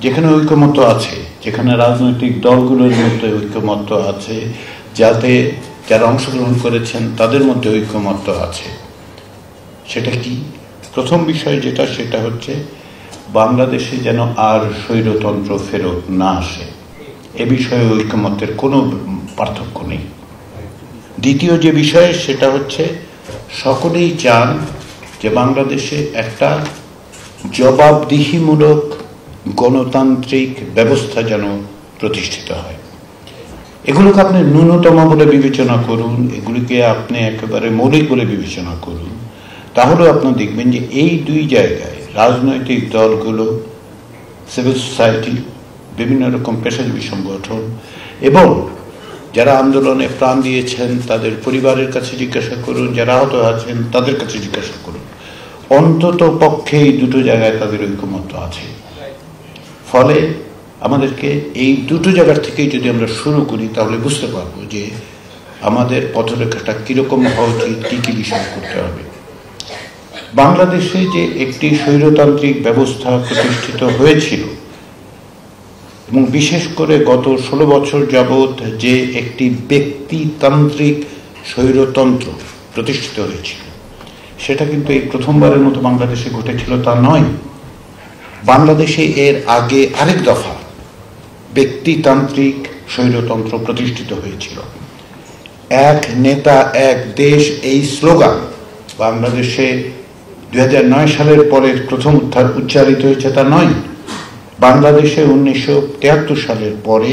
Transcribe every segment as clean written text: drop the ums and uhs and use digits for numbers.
যেখানে ঐকমত্য আছে, যেখানে রাজনৈতিক দলগুলোর মধ্যে ঐকমত্য আছে, যাতে যারা অংশগ্রহণ করেছেন তাদের মধ্যে ঐকমত্য আছে, সেটা কি? প্রথম বিষয় যেটা, সেটা হচ্ছে বাংলাদেশে যেন আর স্বৈরতন্ত্র ফেরত না আসে, এ বিষয়ে ঐকমত্যের কোনো পার্থক্য নেই। দ্বিতীয় যে বিষয়, সেটা হচ্ছে সকলেই চান যে বাংলাদেশে একটা জবাবদিহিমূলক গণতান্ত্রিক ব্যবস্থা যেন প্রতিষ্ঠিত হয়। এগুলোকে আপনি ন্যূনতম বলে বিবেচনা করুন, এগুলিকে আপনি একেবারে মৌলিক বলে বিবেচনা করুন, তাহলেও আপনি দেখবেন যে এই দুই জায়গায় রাজনৈতিক দলগুলো, সিভিল সোসাইটি, বিভিন্ন রকম পেশাজীবী সংগঠন এবং যারা আন্দোলনে প্রাণ দিয়েছেন তাদের পরিবারের কাছে জিজ্ঞাসা করুন, যারা আহত আছেন তাদের কাছে জিজ্ঞাসা করুন, অন্তত পক্ষে এই দুটো জায়গায় তাদের ঐকমত্য আছে। ফলে আমাদেরকে এই দুটো জায়গার থেকেই যদি আমরা শুরু করি, তাহলে বুঝতে পারবো যে আমাদের পথরেখাটা কিরকম হওয়া উচিত, কি কি বিষয় করতে হবে। বাংলাদেশে যে একটি স্বৈরতান্ত্রিক ব্যবস্থা প্রতিষ্ঠিত হয়েছিল এবং বিশেষ করে গত 16 বছর যাবৎ যে একটি ব্যক্তিতান্ত্রিক স্বৈরতন্ত্র প্রতিষ্ঠিত হয়েছিল, সেটা কিন্তু এই প্রথমবারের মতো বাংলাদেশে ঘটেছিল তা নয়। বাংলাদেশে এর আগে আরেক দফা ব্যক্তিতান্ত্রিক স্বৈরতন্ত্র প্রতিষ্ঠিত হয়েছিল। এক নেতা এক দেশ, এই স্লোগান বাংলাদেশে 2009 সালের পরে প্রথম উচ্চারিত হয়েছে তা নয়। বাংলাদেশে 1973 সালের পরে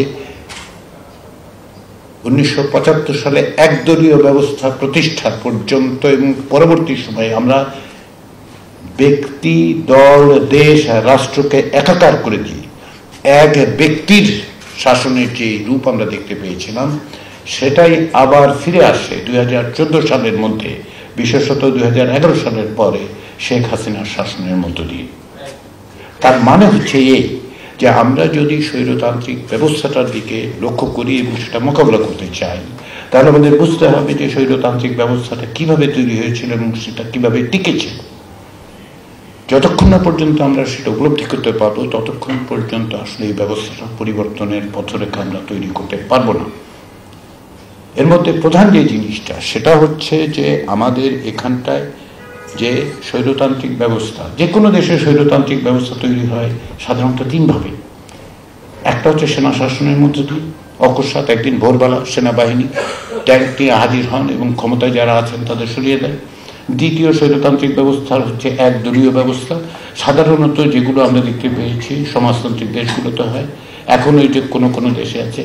1975 সালে একদলীয় ব্যবস্থা প্রতিষ্ঠা পর্যন্ত এবং পরবর্তী সময়ে আমরা ব্যক্তি, দল, দেশ আর রাষ্ট্রকে একাকার করে দিয়ে এক ব্যক্তির শাসনের যে রূপ আমরা দেখতে পেয়েছিলাম, সেটাই আবার ফিরে আসে 2014 সালের মধ্যে, বিশেষত 2011 সালের পরে শেখ হাসিনার শাসনের মধ্য দিয়ে। তার মানে হচ্ছে এই যে আমরা যদি স্বৈরতান্ত্রিক ব্যবস্থাটার দিকে লক্ষ্য করি এবং সেটা মোকাবিলা করতে চাই, তাহলে আমাদের বুঝতে হবে যে স্বৈরতান্ত্রিক ব্যবস্থাটা কিভাবে তৈরি হয়েছিল এবং সেটা কিভাবে টিকেছিল। যতক্ষণ না পর্যন্ত আমরা সেটা উপলব্ধি করতে পারবো, ততক্ষণ পর্যন্ত আসলে এই ব্যবস্থাটা পরিবর্তনের পথরেখা আমরা তৈরি করতে পারবো না। এর মধ্যে প্রধান যে জিনিসটা, সেটা হচ্ছে যে আমাদের এখানটায় যে স্বৈরতান্ত্রিক ব্যবস্থা, যে কোনো দেশের স্বৈরতান্ত্রিক ব্যবস্থা তৈরি হয় সাধারণত তিনভাবে। একটা হচ্ছে সেনা শাসনের মধ্যে দিয়ে, অকস্মাৎ একদিন ভোরবেলা সেনাবাহিনী ট্যাঙ্ক নিয়ে হাজির হন এবং ক্ষমতায় যারা আছেন তাদের সরিয়ে দেয়। দ্বিতীয় স্বৈরতান্ত্রিক ব্যবস্থা হচ্ছে একদলীয় ব্যবস্থা, সাধারণত যেগুলো আমরা দেখতে পেয়েছি সমাজতান্ত্রিক দেশগুলোতে হয়, এখন ওই যে কোনো কোনো দেশে আছে।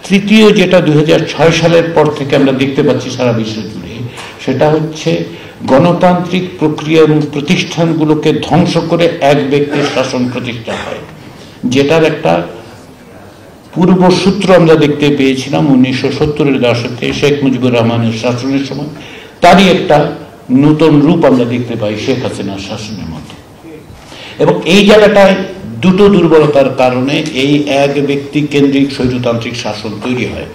তৃতীয় যেটা 2006 সালের পর থেকে আমরা দেখতে পাচ্ছি সারা বিশ্ব জুড়ে, সেটা হচ্ছে গণতান্ত্রিক প্রক্রিয়া এবং প্রতিষ্ঠানগুলোকে ধ্বংস করে এক ব্যক্তির শাসন প্রতিষ্ঠা হয়, যেটার একটা পূর্বসূত্র আমরা দেখতে পেয়েছিলাম 1970-এর দশকে শেখ মুজিবুর রহমানের শাসনের সময়। তারই একটা নতুন রূপ আমরা দেখতে পাই শেখ হাসিনার শাসনের মধ্যে। এবং এই জায়গাটায় দুটো দুর্বলতার কারণে এই এক ব্যক্তি কেন্দ্রিক স্বৈরতান্ত্রিক শাসন তৈরি হয়।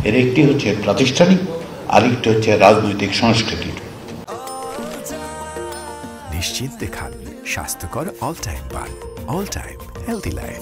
এর একটি হচ্ছে প্রাতিষ্ঠানিক, আরেকটি হচ্ছে রাজনৈতিক সংস্কৃতির। নিশ্চিন্তে খান স্বাস্থ্যকর অল টাইম পান, অল টাইম হেলদি লাইফ।